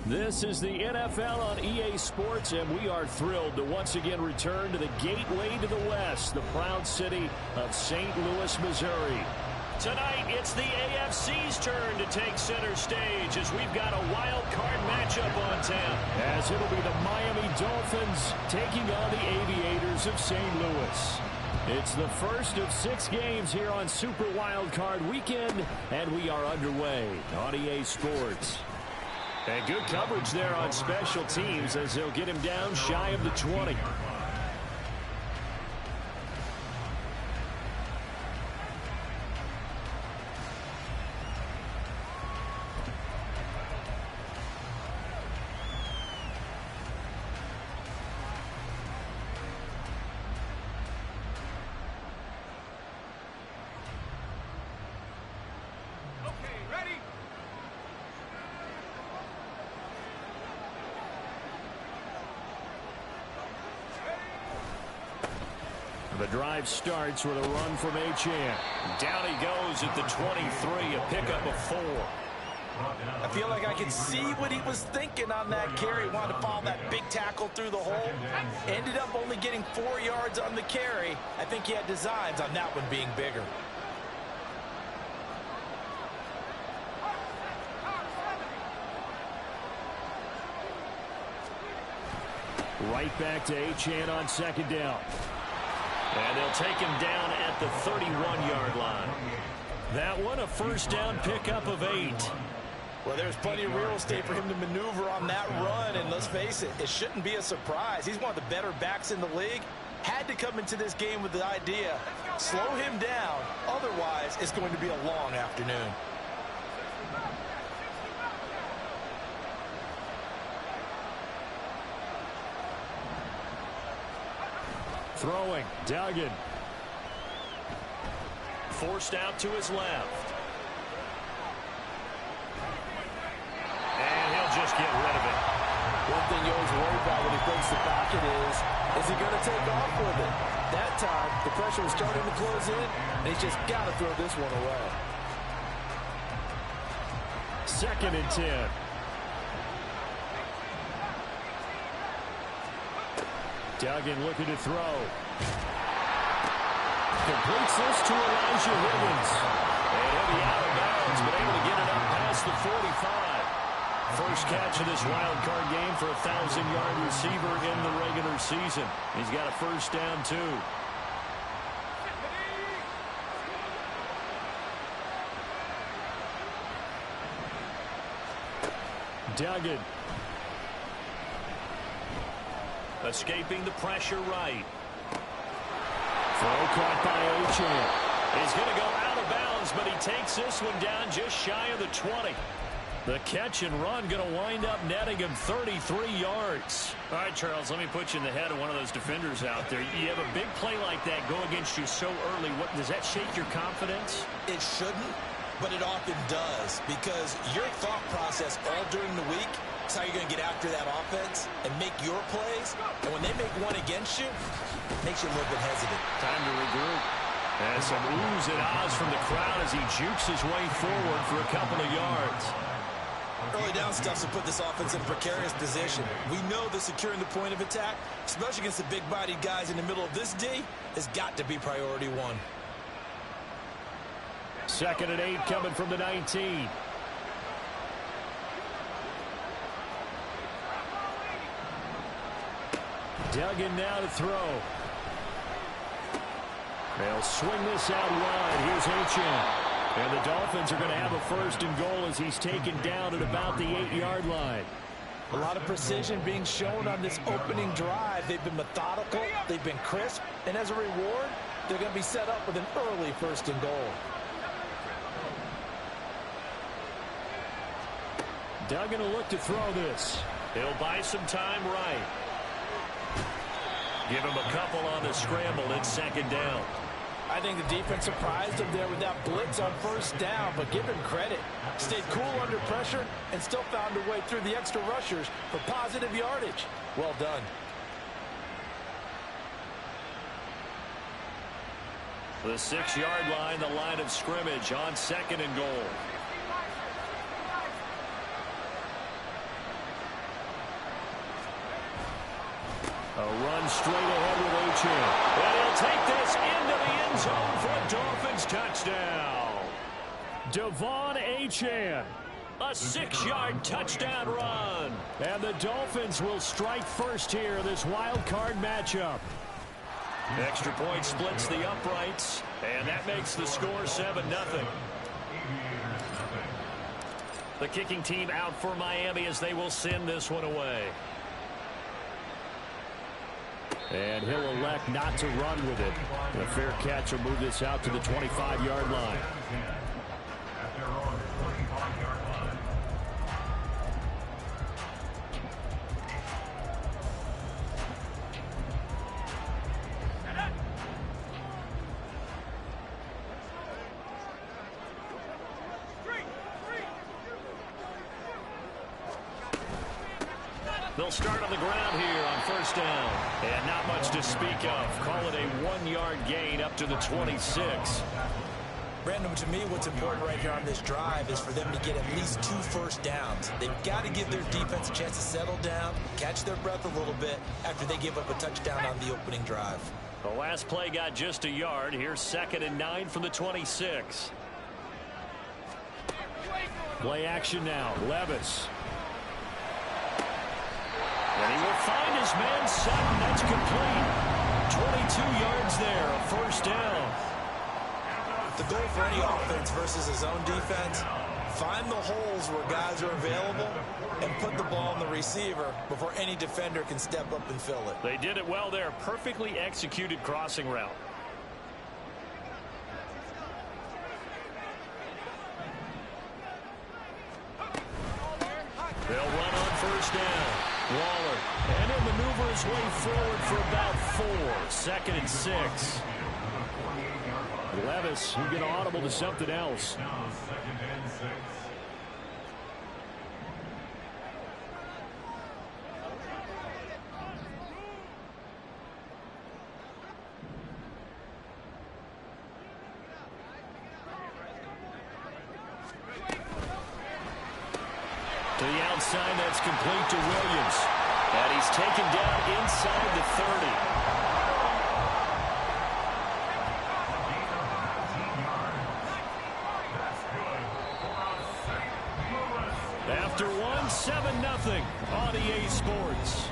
This is the NFL on EA Sports, and we are thrilled to once again return to the gateway to the West, the proud city of St. Louis, Missouri. Tonight, it's the AFC's turn to take center stage as we've got a wild card matchup on tap. As it'll be the Miami Dolphins taking on the Aviators of St. Louis. It's the first of 6 games here on Super Wild Card Weekend, and we are underway on EA Sports. And good coverage there on special teams as they'll get him down shy of the 20. The drive starts with a run from Achane. Down he goes at the 23, a pickup of 4. I feel like I can see what he was thinking on that carry. Wanted to follow that big tackle through the hole. Ended up only getting 4 yards on the carry. I think he had designs on that one being bigger. Right back to Achane on second down. And they'll take him down at the 31-yard line. That one a first down pickup of 8. Well, there's plenty of real estate for him to maneuver on that run, and let's face it, it shouldn't be a surprise. He's one of the better backs in the league. Had to come into this game with the idea, slow him down, otherwise it's going to be a long afternoon. Throwing, Duggan. Forced out to his left. And he'll just get rid of it. One thing you always worry about when he breaks the pocket is he going to take off with it? That time, the pressure was starting to close in, and he's just got to throw this one away. 2nd and 10. Duggan looking to throw. Completes this to Elijah Higgins. And he'll be out of bounds, but able to get it up past the 45. First catch of this wild card game for a 1,000-yard receiver in the regular season. He's got a first down, too. Duggan. Escaping the pressure right. Throw caught by Achane. He's going to go out of bounds, but he takes this one down just shy of the 20. The catch and run going to wind up netting him 33 yards. All right, Charles, let me put you in the head of one of those defenders out there. You have a big play like that go against you so early. Does that shake your confidence? It shouldn't, but it often does, because your thought process all during the week is how you're going to get after that offense and make your plays. And when they make one against you, it makes you a little bit hesitant. Time to regroup. And some oohs and ahs from the crowd as he jukes his way forward for a couple of yards. Early down stuff to put this offense in a precarious position. We know that securing the point of attack, especially against the big-bodied guys in the middle of this D, has got to be priority 1. 2nd and 8 coming from the 19. Duggan now to throw. They'll swing this out wide. Here's Achane. And the Dolphins are going to have a 1st and goal as he's taken down at about the 8-yard line. A lot of precision being shown on this opening drive. They've been methodical. They've been crisp. And as a reward, they're going to be set up with an early 1st and goal. Duggan will look to throw this. He'll buy some time right. Give him a couple on the scramble. It's 2nd down. I think the defense surprised him there with that blitz on 1st down, but give him credit. Stayed cool under pressure and still found a way through the extra rushers for positive yardage. Well done. The 6-yard line, the line of scrimmage on 2nd and goal. A run straight ahead with Achane. And he'll take this into the end zone for a Dolphins touchdown. De'Von Achane. A 6-yard touchdown run. And the Dolphins will strike first here in this wild card matchup. Extra point splits the uprights, and that makes the score 7-0. The kicking team out for Miami as they will send this one away. And he'll elect not to run with it. A fair catch will move this out to the 25-yard line. They'll start on the ground here on first down. And not much to speak of. Call it a 1-yard gain up to the 26. Brandon, to me, what's important right here on this drive is for them to get at least 2 first downs. They've got to give their defense a chance to settle down, catch their breath a little bit after they give up a touchdown on the opening drive. The last play got just a yard. Here's 2nd and 9 from the 26. Play action now. Levis. And he will find his man Sutton. That's complete. 22 yards there, a first down. The goal for any offense versus his own defense, find the holes where guys are available and put the ball on the receiver before any defender can step up and fill it. They did it well there. Perfectly executed crossing route. They'll run on first down. Waller, and he'll maneuver his way forward for about 4. 2nd and 6. Levis, you get audible to something else. To the outside, that's complete to Williams. And he's taken down inside the 30. After one, 7-0 on EA Sports.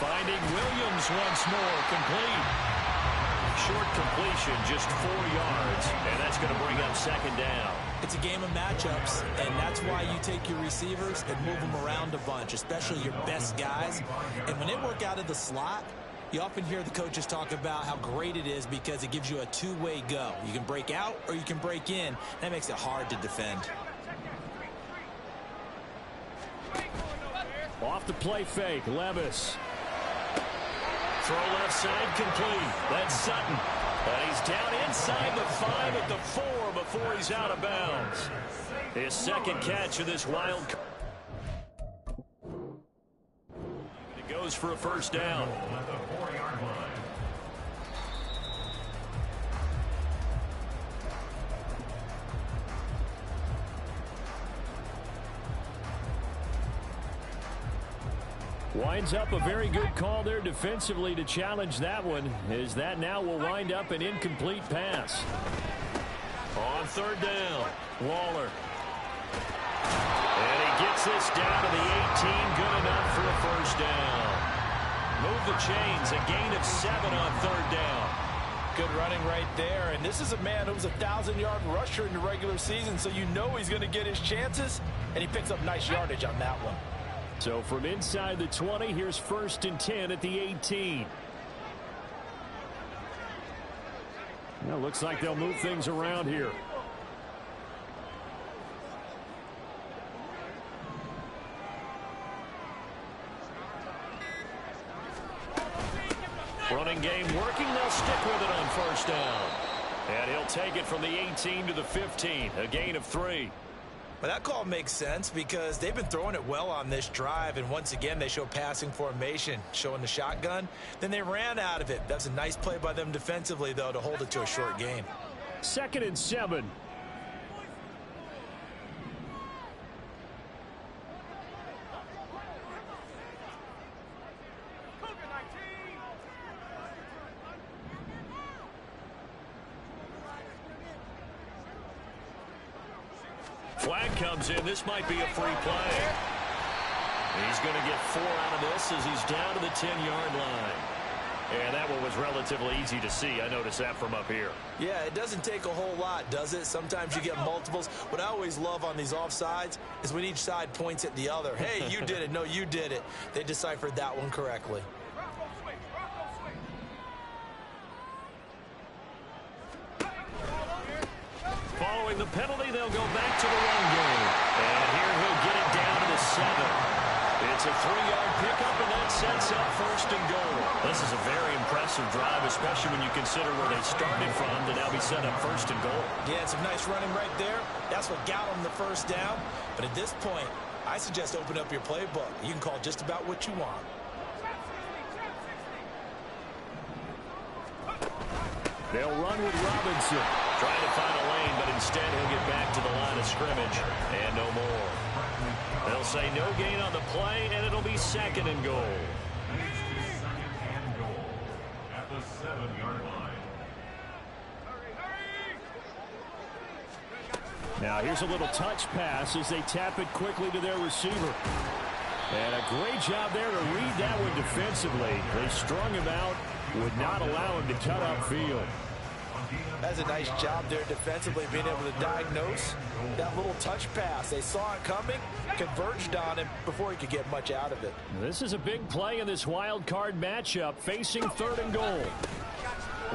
Finding Williams once more, complete. Short completion, just 4 yards, and that's going to bring up 2nd down. It's a game of matchups, and that's why you take your receivers and move them around a bunch, especially your best guys. And when they work out of the slot, you often hear the coaches talk about how great it is because it gives you a two-way go. You can break out or you can break in. That makes it hard to defend. Off the play fake, Levis. Throw left side complete. That's Sutton. And he's down inside the 5 at the 4 before he's out of bounds. His 2nd catch of this wild card. It goes for a first down. Winds up a very good call there defensively to challenge that one, as that now will wind up an incomplete pass. On 3rd down, Waller. And he gets this down to the 18, good enough for a first down. Move the chains, a gain of 7 on 3rd down. Good running right there, and this is a man who was a 1,000-yard rusher in the regular season, so you know he's going to get his chances, and he picks up nice yardage on that one. So from inside the 20, here's 1st and 10 at the 18. Well, looks like they'll move things around here. Running game working. They'll stick with it on first down. And he'll take it from the 18 to the 15, a gain of 3. Well, that call makes sense because they've been throwing it well on this drive, and once again they show passing formation, showing the shotgun. Then they ran out of it. That's a nice play by them defensively, though, to hold it to a short gain. 2nd and 7. Flag comes in. This might be a free play. He's going to get 4 out of this as he's down to the 10-yard line. And that one was relatively easy to see. I noticed that from up here. Yeah, it doesn't take a whole lot, does it? Sometimes you get multiples. What I always love on these offsides is when each side points at the other. Hey, you did it. No, you did it. They deciphered that one correctly. Following the penalty, they'll go back to the run game. And here he'll get it down to the 7. It's a 3-yard pickup, and that sets up 1st and goal. This is a very impressive drive, especially when you consider where they started from to now be set up 1st and goal. Yeah, some nice running right there. That's what got them the 1st down. But at this point, I suggest open up your playbook. You can call just about what you want. They'll run with Robinson. Trying to find a lane, but instead he'll get back to the line of scrimmage. And no more. They'll say no gain on the play, and it'll be 2nd and goal. Second and goal at the 7-yard line. Now here's a little touch pass as they tap it quickly to their receiver. And a great job there to read that one defensively. They strung him out, would not allow him to cut upfield. That's a nice job there defensively, being able to diagnose that little touch pass. They saw it coming, converged on him before he could get much out of it. This is a big play in this wild card matchup, facing 3rd and goal.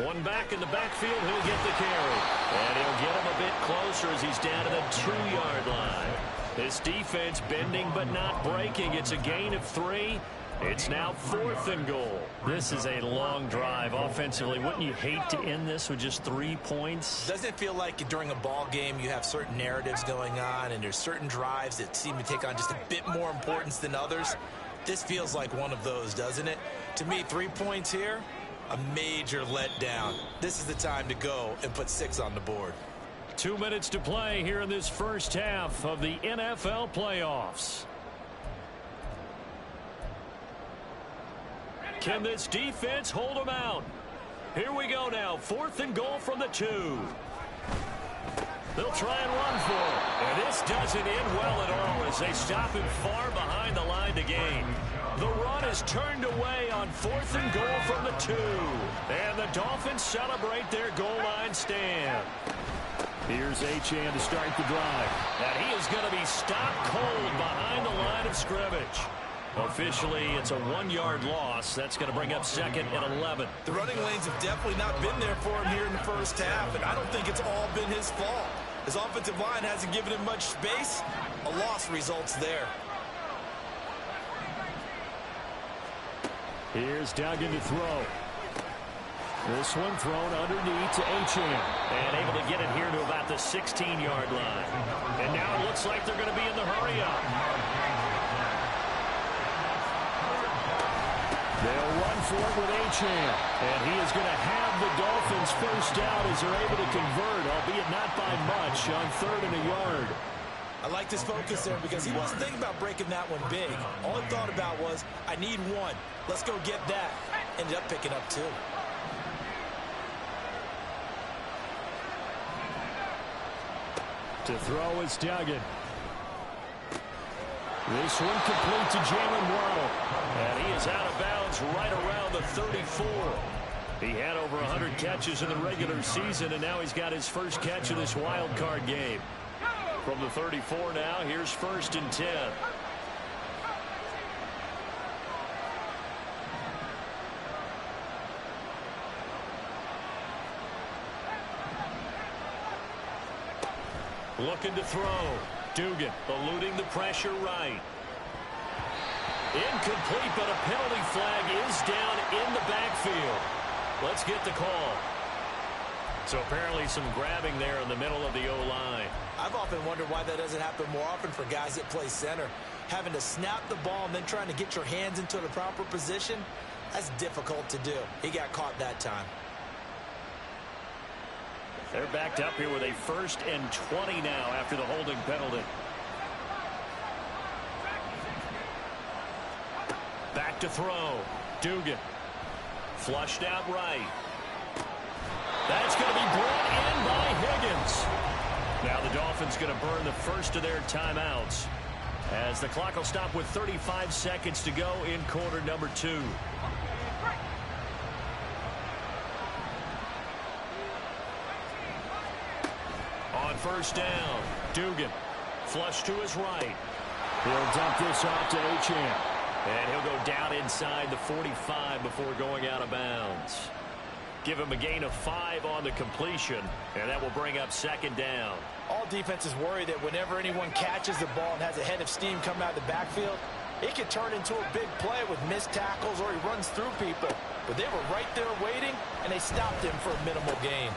One back in the backfield, he'll get the carry. And he'll get him a bit closer as he's down to the 2-yard line. This defense bending but not breaking. It's a gain of 3. It's now 4th and goal. This is a long drive offensively. Wouldn't you hate to end this with just 3 points? Doesn't it feel like during a ball game you have certain narratives going on and there's certain drives that seem to take on just a bit more importance than others? This feels like one of those, doesn't it? To me, 3 points here, a major letdown. This is the time to go and put 6 on the board. 2 minutes to play here in this first half of the NFL playoffs. Can this defense hold them out? Here we go now. 4th and goal from the 2. They'll try and run for it. And this doesn't end well at all as they stop him far behind the line to gain. The run is turned away on 4th and goal from the 2. And the Dolphins celebrate their goal line stand. Here's Achane to start the drive. And he is going to be stopped cold behind the line of scrimmage. Officially, it's a 1-yard loss. That's going to bring up 2nd and 11. The running lanes have definitely not been there for him here in the first half, and I don't think it's all been his fault. His offensive line hasn't given him much space. A loss results there. Here's Duggan to throw. This one thrown underneath to Achane. And able to get it here to about the 16-yard line. And now it looks like they're going to be in the hurry-up. They'll run for it with Achane. And he is going to have the Dolphins first down as they're able to convert, albeit not by much, on 3rd and a yard. I like this focus there because he wasn't thinking about breaking that one big. All he thought about was, I need 1. Let's go get that. Ended up picking up 2. To throw is Duggan. This one complete to Jalen Waddle. And he is out of bounds right around the 34. He had over 100 catches in the regular season, and now he's got his first catch of this wild card game. From the 34 now, here's 1st and 10. Looking to throw. Dugan eluding the pressure right. Incomplete, but a penalty flag is down in the backfield. Let's get the call. So apparently some grabbing there in the middle of the O-line. I've often wondered why that doesn't happen more often for guys that play center. Having to snap the ball and then trying to get your hands into the proper position, that's difficult to do. He got caught that time. They're backed up here with a 1st and 20 now after the holding penalty. Back to throw. Dugan. Flushed out right. That's going to be brought in by Higgins. Now the Dolphins going to burn the first of their timeouts, as the clock will stop with 35 seconds to go in quarter number 2. On 1st down, Dugan. Flush to his right. He'll dump this off to Achane. And he'll go down inside the 45 before going out of bounds. Give him a gain of 5 on the completion, and that will bring up 2nd down. All defenses worry that whenever anyone catches the ball and has a head of steam coming out of the backfield, it can turn into a big play with missed tackles or he runs through people. But they were right there waiting, and they stopped him for a minimal gain.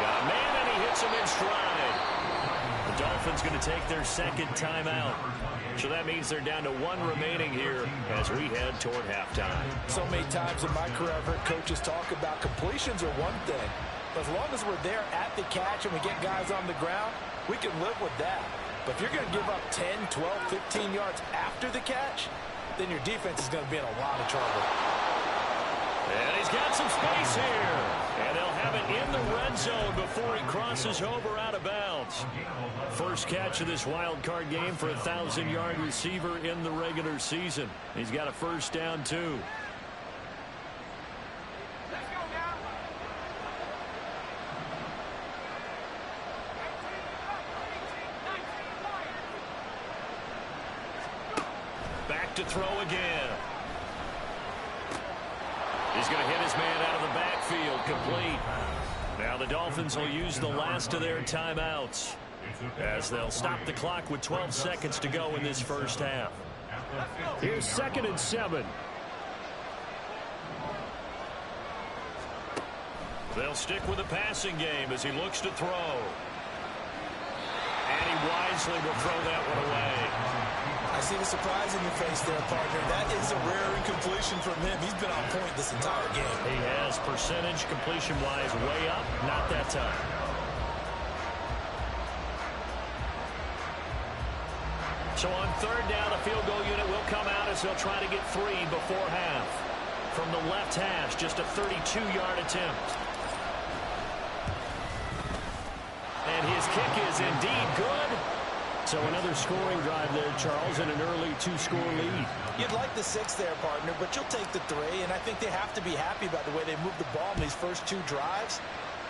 Got a man, and he hits him in stride. The Dolphins going to take their 2nd timeout. So that means they're down to 1 remaining here as we head toward halftime. So many times in my career, I've heard coaches talk about completions are one thing. But as long as we're there at the catch and we get guys on the ground, we can live with that. But if you're going to give up 10, 12, 15 yards after the catch, then your defense is going to be in a lot of trouble. And he's got some space here. And they'll have it in the red zone before he crosses over out of bounds. First catch of this wild card game for a 1,000-yard receiver in the regular season. He's got a 1st down, too. Back to throw again. He's going to hit his man out of the backfield, complete. Now the Dolphins will use the last of their timeouts, as they'll stop the clock with 12 seconds to go in this 1st half. Here's 2nd and 7. They'll stick with the passing game as he looks to throw. And he wisely will throw that one away. I see the surprise in your face there, partner. That is a rare incompletion from him. He's been on point this entire game. He has, percentage completion-wise way up, not that time. So on 3rd down, the field goal unit will come out as they'll try to get 3 before half. From the left hash, just a 32-yard attempt. And his kick is indeed good. So another scoring drive there, Charles, and an early 2-score lead. You'd like the 6 there, partner, but you'll take the 3, and I think they have to be happy about the way they moved the ball in these first 2 drives.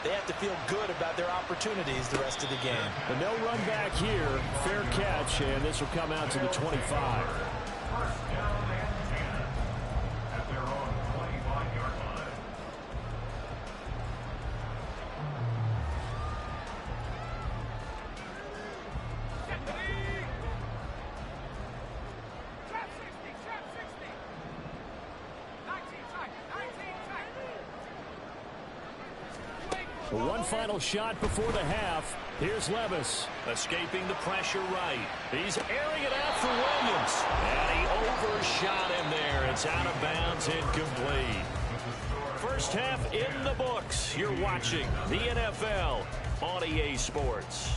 They have to feel good about their opportunities the rest of the game. But no run back here. Fair catch, and this will come out to the 25. First down and 10 at their own 25-yard line. One final shot before the half. Here's Levis, escaping the pressure right. He's airing it out for Williams. And he overshot him there. It's out of bounds, incomplete. First half in the books. You're watching the NFL on EA Sports.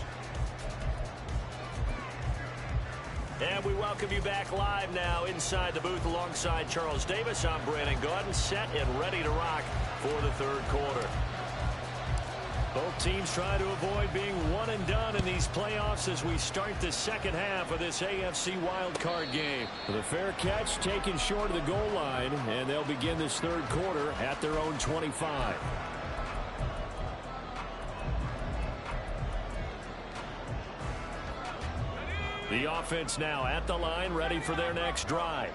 And we welcome you back live now inside the booth alongside Charles Davis. I'm Brandon Gaudin, set and ready to rock for the 3rd quarter. Both teams try to avoid being one and done in these playoffs as we start the 2nd half of this AFC wildcard game. The fair catch taken short of the goal line, and they'll begin this 3rd quarter at their own 25. The offense now at the line, ready for their next drive.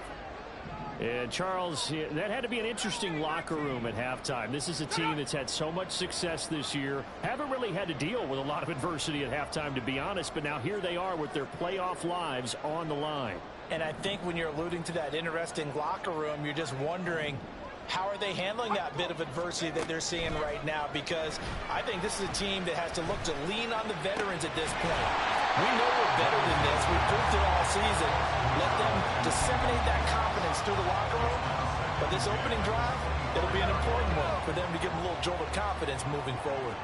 And Charles, that had to be an interesting locker room at halftime. This is a team that's had so much success this year. Haven't really had to deal with a lot of adversity at halftime, to be honest. But now here they are with their playoff lives on the line. And I think when you're alluding to that interesting locker room, you're just wondering, How are they handling that bit of adversity that they're seeing right now? Because I think this is a team that has to look to lean on the veterans at this point. We know we're better than this. We've proved it all season. Let them disseminate that confidence through the locker room. But this opening drive, it'll be an important one for them to give them a little jolt of confidence moving forward.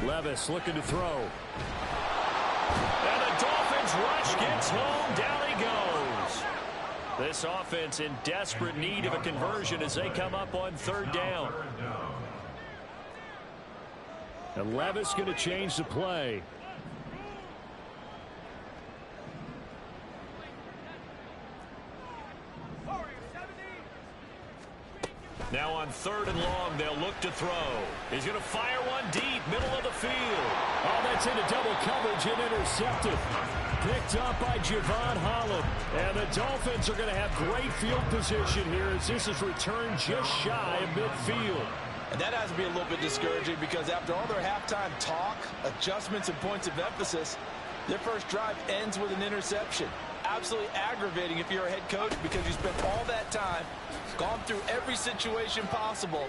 Levis looking to throw. And the Dolphins rush gets home. Down he goes. This offense in desperate need of a conversion as they come up on 3rd down. And Levis going to change the play. Now on 3rd and long, they'll look to throw. He's going to fire one deep, middle of the field. Oh, that's into double coverage and intercepted. Picked up by Javon Holland. And the Dolphins are going to have great field position here as this is returned just shy of midfield. And that has to be a little bit discouraging because after all their halftime talk, adjustments, and points of emphasis, their first drive ends with an interception. Absolutely aggravating if you're a head coach because you spent all that time, gone through every situation possible,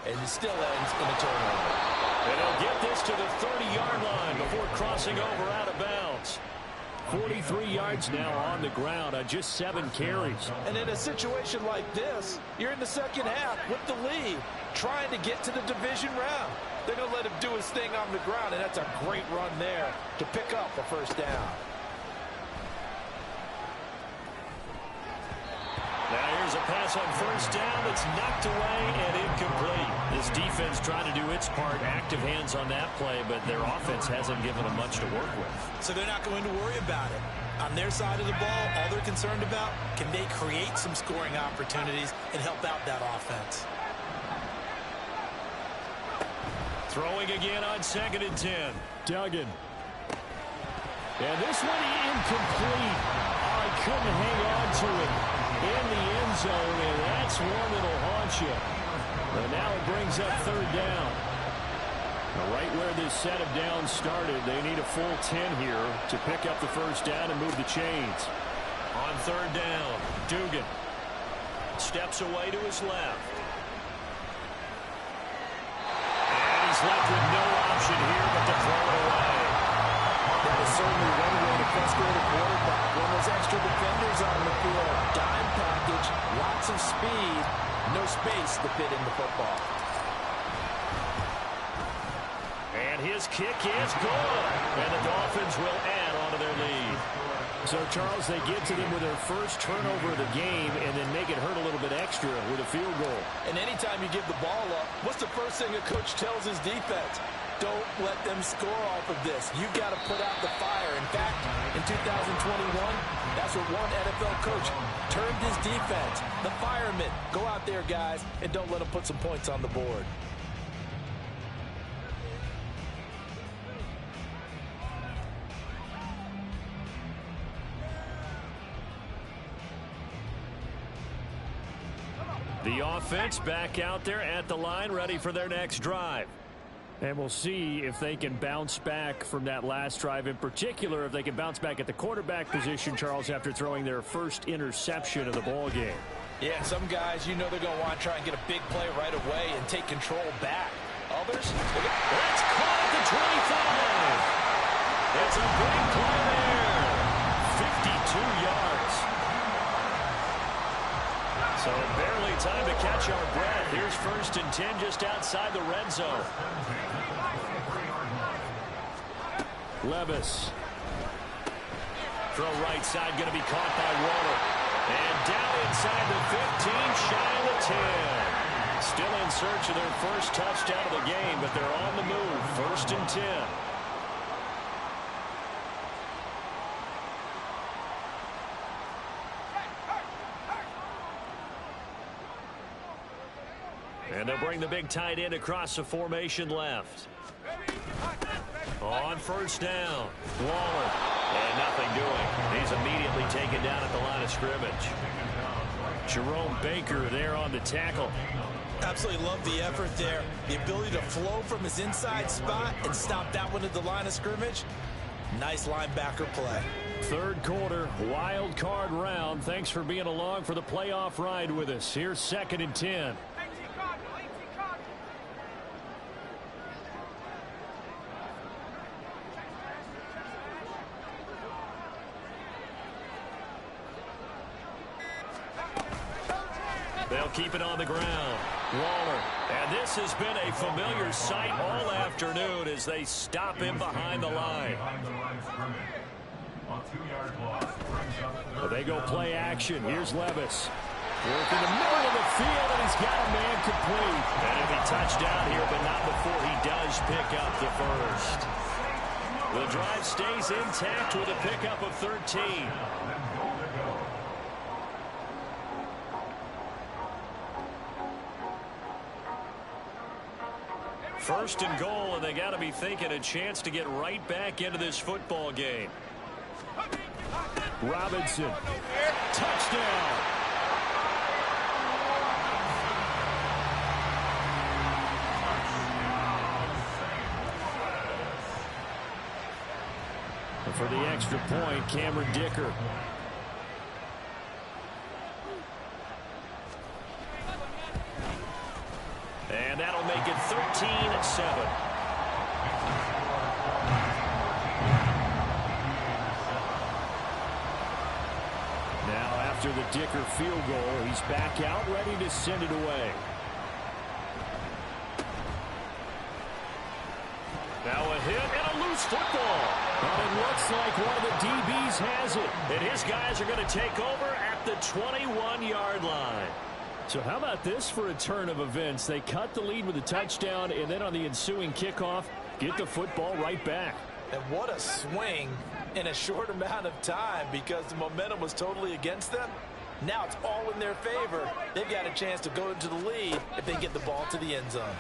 and it still ends in a turnover. And he'll get this to the 30-yard line before crossing over out of bounds. 43 yards now on the ground on just 7 carries. And in a situation like this, you're in the second half with the lead, trying to get to the division round. They're going to let him do his thing on the ground, and that's a great run there to pick up a first down. Now here's a pass on 1st down that's knocked away and incomplete. This defense trying to do its part, active hands on that play, but their offense hasn't given them much to work with. So they're not going to worry about it. On their side of the ball, all they're concerned about, can they create some scoring opportunities and help out that offense? Throwing again on 2nd and 10. Duggan. And this one incomplete. Oh, he couldn't hang on to it in the end zone, and that's one that'll haunt you. And now it brings up 3rd down. Now right where this set of downs started, they need a full 10 here to pick up the first down and move the chains. On 3rd down, Dugan steps away to his left. And he's left with no option here but to throw it away. That is certainly one way to frustrate a quarterback. When there's extra defenders on the field, dime package, lots of speed, no space to fit in the football. And his kick is good. And the Dolphins will add on to their lead. So, Charles, they get to them with their first turnover of the game and then make it hurt a little bit extra with a field goal. And anytime you give the ball up, what's the first thing a coach tells his defense? Don't let them score off of this. You've got to put out the fire. In fact, in 2021, that's what one NFL coach termed his defense. The firemen. Go out there, guys, and don't let them put some points on the board. The offense back out there at the line, ready for their next drive. And we'll see if they can bounce back from that last drive. In particular, if they can bounce back at the quarterback position, Charles, after throwing their first interception of the ball game. Yeah, some guys, you know they're going to want to try and get a big play right away and take control back. Others, that's caught at the 25. It's a big play there. 52 yards. So barely time to catch our breath. Here's 1st and 10 just outside the red zone. Levis. Throw right side, going to be caught by Waller. And down inside the 15, shy of the 10. Still in search of their first touchdown of the game, but they're on the move. 1st and 10. And they'll bring the big tight end across the formation left. On 1st down, Waller. And nothing doing. He's immediately taken down at the line of scrimmage. Jerome Baker there on the tackle. Absolutely love the effort there. The ability to flow from his inside spot and stop that one at the line of scrimmage. Nice linebacker play. Third quarter, wild card round. Thanks for being along for the playoff ride with us. Here's 2nd and 10. They'll keep it on the ground. Waller. And this has been a familiar sight all afternoon as they stop him behind the line. Well, they go play action. Here's Levis. Work in the middle of the field, and he's got a man complete. And if he touched down here, but not before he does pick up the first. The drive stays intact with a pickup of 13. First and goal, and they got to be thinking a chance to get right back into this football game. Robinson. Touchdown. And for the extra point, Cameron Dicker. And that'll make it 13-7. Now after the Dicker field goal, he's back out ready to send it away. Now a hit and a loose football. But it looks like one of the DBs has it. And his guys are going to take over at the 21-yard line. So how about this for a turn of events? They cut the lead with a touchdown, and then on the ensuing kickoff, get the football right back. And what a swing in a short amount of time, because the momentum was totally against them. Now it's all in their favor. They've got a chance to go into the lead if they get the ball to the end zone.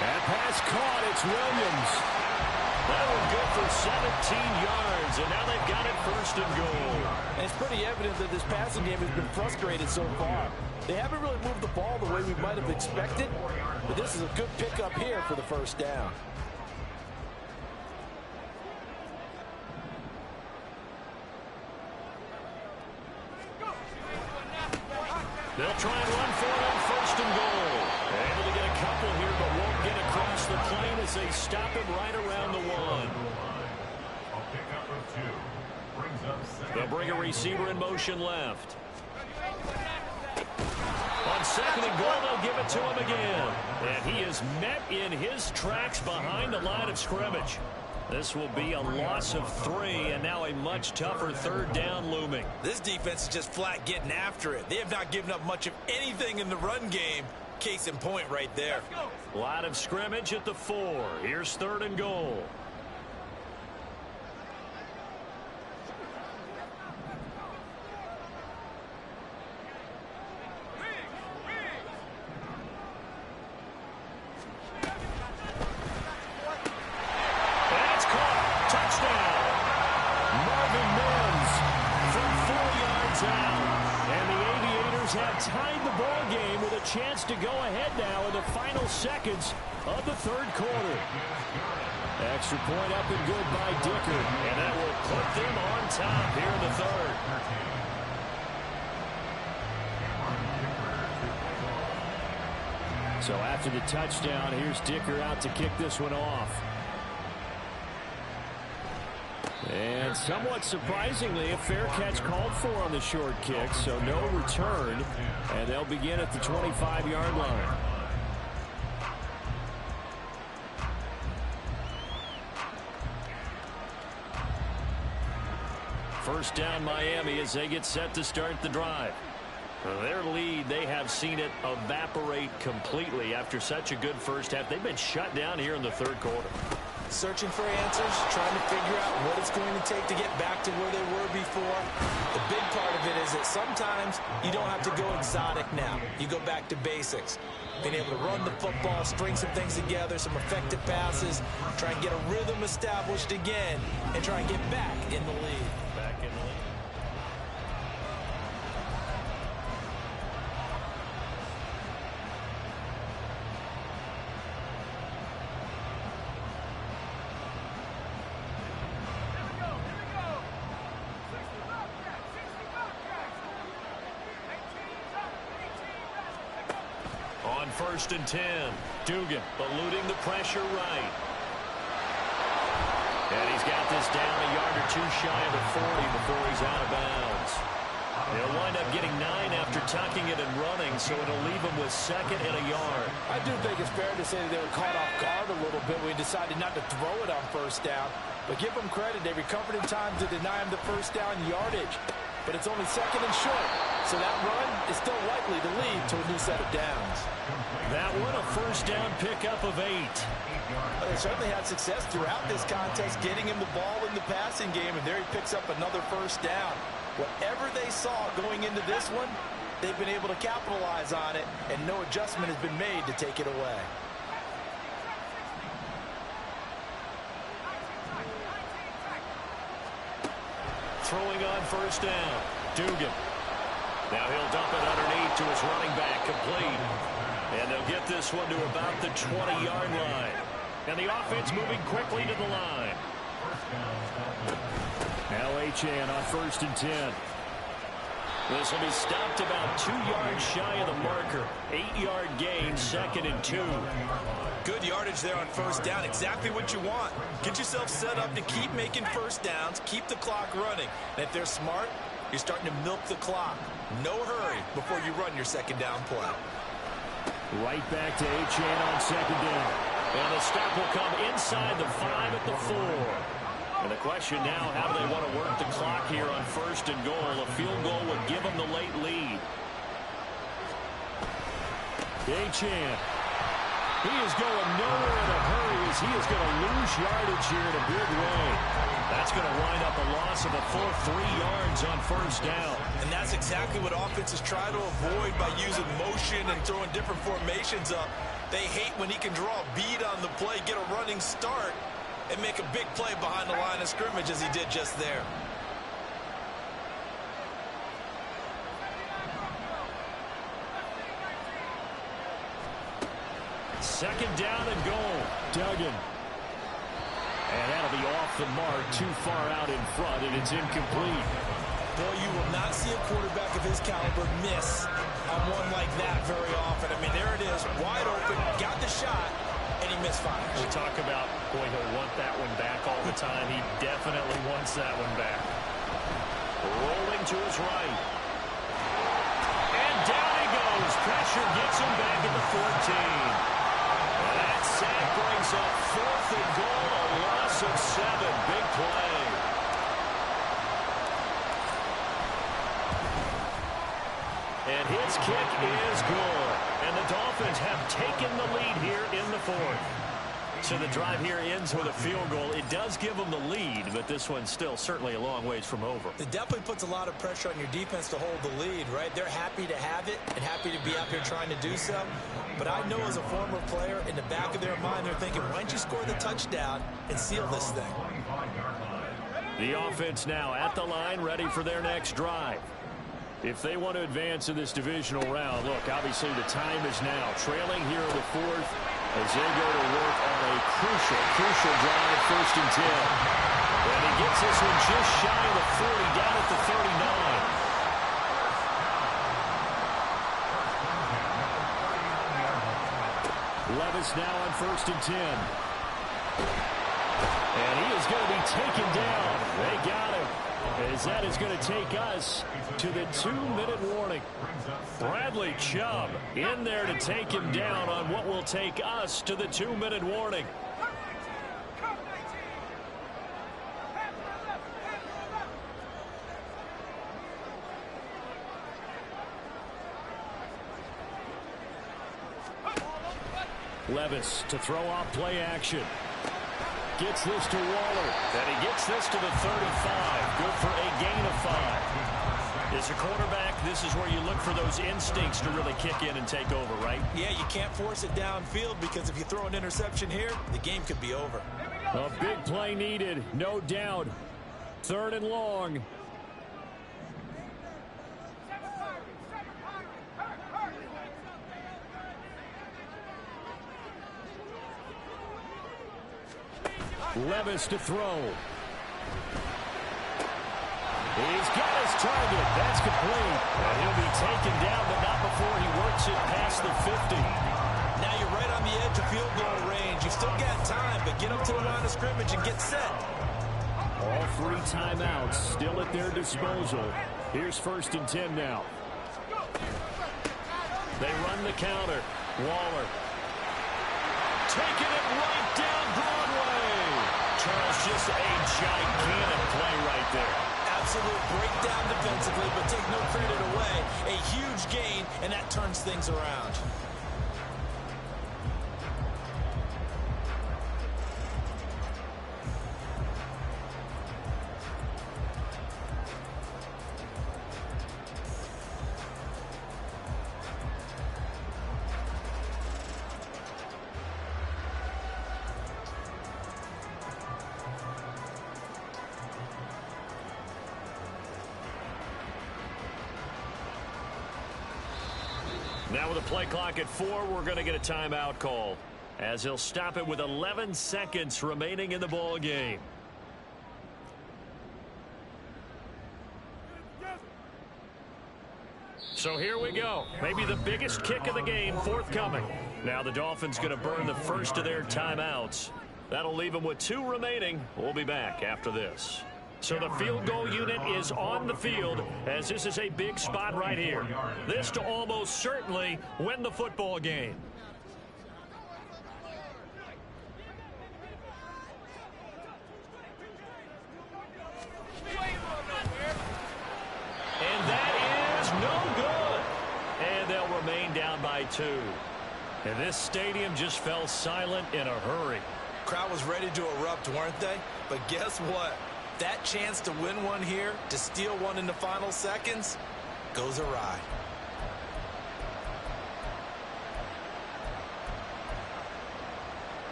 That pass caught. It's Williams. That one good for 17 yards, and now they've got it 1st and goal. And it's pretty evident that this passing game has been frustrated so far. They haven't really moved the ball the way we might have expected, but this is a good pickup here for the 1st down. They'll try and run for it on 1st and goal. Able to get a couple here, but won't get across the plane as they stop him right around the 1. They'll bring a receiver in motion left. On 2nd and goal, they'll give it to him again. And he is met in his tracks behind the line of scrimmage. This will be a loss of 3, and now a much tougher 3rd down looming. This defense is just flat getting after it. They have not given up much of anything in the run game. Case in point right there. Line of scrimmage at the 4. Here's 3rd and goal. Chance to go ahead now in the final seconds of the 3rd quarter. Extra point up and good by Dicker. And that will put them on top here in the 3rd. So after the touchdown, here's Dicker out to kick this one off. And somewhat surprisingly, a fair catch called for on the short kick, so no return, and they'll begin at the 25-yard line. First down Miami as they get set to start the drive. For their lead, they have seen it evaporate completely after such a good first half. They've been shut down here in the 3rd quarter. Searching for answers, trying to figure out what it's going to take to get back to where they were before. The big part of it is that sometimes you don't have to go exotic now. You go back to basics. Being able to run the football, string some things together, some effective passes, try and get a rhythm established again, and try and get back in the lead. first and 10. Dugan eluding the pressure right. And he's got this down a yard or two shy of the 40 before he's out of bounds. They'll wind up getting 9 after tucking it and running, so it'll leave them with second and a yard. I do think it's fair to say that they were caught off guard a little bit when we decided not to throw it on first down. But give them credit, they recovered in time to deny him the first down yardage. But it's only second and short, so that run is still likely to lead to a new set of downs. That one a first down pickup of 8. Well, they certainly had success throughout this contest getting him the ball in the passing game, and there he picks up another first down. Whatever they saw going into this one, they've been able to capitalize on it, and no adjustment has been made to take it away. Throwing on first down. Dugan. Now he'll dump it underneath to his running back, complete. And they'll get this one to about the 20-yard line. And the offense moving quickly to the line. Now Achane on first and 10. This will be stopped about 2 yards shy of the marker. 8-yard gain, second and 2. Good yardage there on first down. Exactly what you want. Get yourself set up to keep making first downs, keep the clock running. And if they're smart, you're starting to milk the clock. No hurry before you run your second down play. Right back to Achane on second down. And the stop will come inside the 5 at the 4. And the question now, how do they want to work the clock here on first and goal? A field goal would give them the late lead. Achane. He is going nowhere in a hurry as he is going to lose yardage here in a big way. That's going to wind up a loss of a full 3 yards on first down. And that's exactly what offenses try to avoid by using motion and throwing different formations up. They hate when he can draw a bead on the play, get a running start, and make a big play behind the line of scrimmage as he did just there. Second down and goal. Dugan. And that'll be off the mark, too far out in front, and it's incomplete. Boy, you will not see a quarterback of his caliber miss on one like that very often. I mean, there it is, wide open, got the shot, and he misfires. We talk about, boy, he'll want that one back all the time. He definitely wants that one back. Rolling to his right. And down he goes. Pressure gets him back at the 14. That sack brings up fourth and goal, a loss of 7. Big play. And his kick is good. And the Dolphins have taken the lead here in the 4th. So the drive here ends with a field goal. It does give them the lead, but this one's still certainly a long ways from over. It definitely puts a lot of pressure on your defense to hold the lead, right? They're happy to have it and happy to be out there trying to do so. But I know as a former player, in the back of their mind, they're thinking, why don't you score the touchdown and seal this thing? The offense now at the line, ready for their next drive. If they want to advance in this divisional round, look, obviously the time is now. Trailing here in the 4th as they go to work on a crucial drive, first and 10. And he gets this one just shy of the 40, down at the 39. Levis now on first and 10. And he is going to be taken down. They got him. As that is going to take us to the 2-minute warning. Bradley Chubb in there to take him down on what will take us to the 2-minute warning. Levis to throw off play action. Gets this to Waller. And he gets this to the 35. Good for a gain of 5. As a quarterback, this is where you look for those instincts to really kick in and take over, right? Yeah, you can't force it downfield because if you throw an interception here, the game could be over. A big play needed, no doubt. 3rd and long. Levis to throw. He's got his target. That's complete. And he'll be taken down, but not before he works it past the 50. Now you're right on the edge of field goal range. You've still got time, but get up to the line of scrimmage and get set. All 3 timeouts still at their disposal. Here's 1st and 10 now. They run the counter. Waller. Taking it right down Broadway. Charles, just a gigantic play right there. Absolute breakdown defensively, but take no credit away. A huge gain, and that turns things around. Now with a play clock at 4, we're going to get a timeout call, as he'll stop it with 11 seconds remaining in the ball game. So here we go. Maybe the biggest kick of the game forthcoming. Now the Dolphins going to burn the first of their timeouts. That'll leave them with 2 remaining. We'll be back after this. So the field goal unit is on the field, as this is a big spot right here. This to almost certainly win the football game. And that is no good. And they'll remain down by 2. And this stadium just fell silent in a hurry. Crowd was ready to erupt, weren't they? But guess what? That chance to win one here, to steal one in the final seconds, goes awry.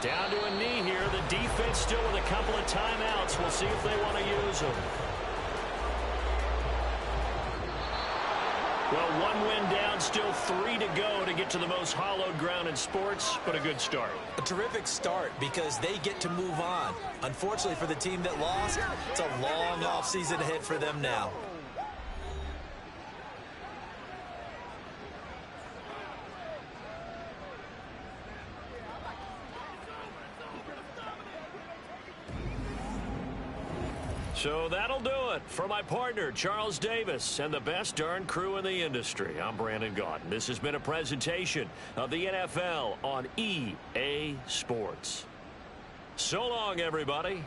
Down to a knee here. The defense still with a couple of timeouts. We'll see if they want to use them. Well, 1 win down, still 3 to go to get to the most hallowed ground in sports, but a good start. A terrific start because they get to move on. Unfortunately for the team that lost, it's a long offseason ahead for them now. So that'll do it for my partner, Charles Davis, and the best darn crew in the industry. I'm Brandon Gaudin. This has been a presentation of the NFL on EA Sports. So long, everybody.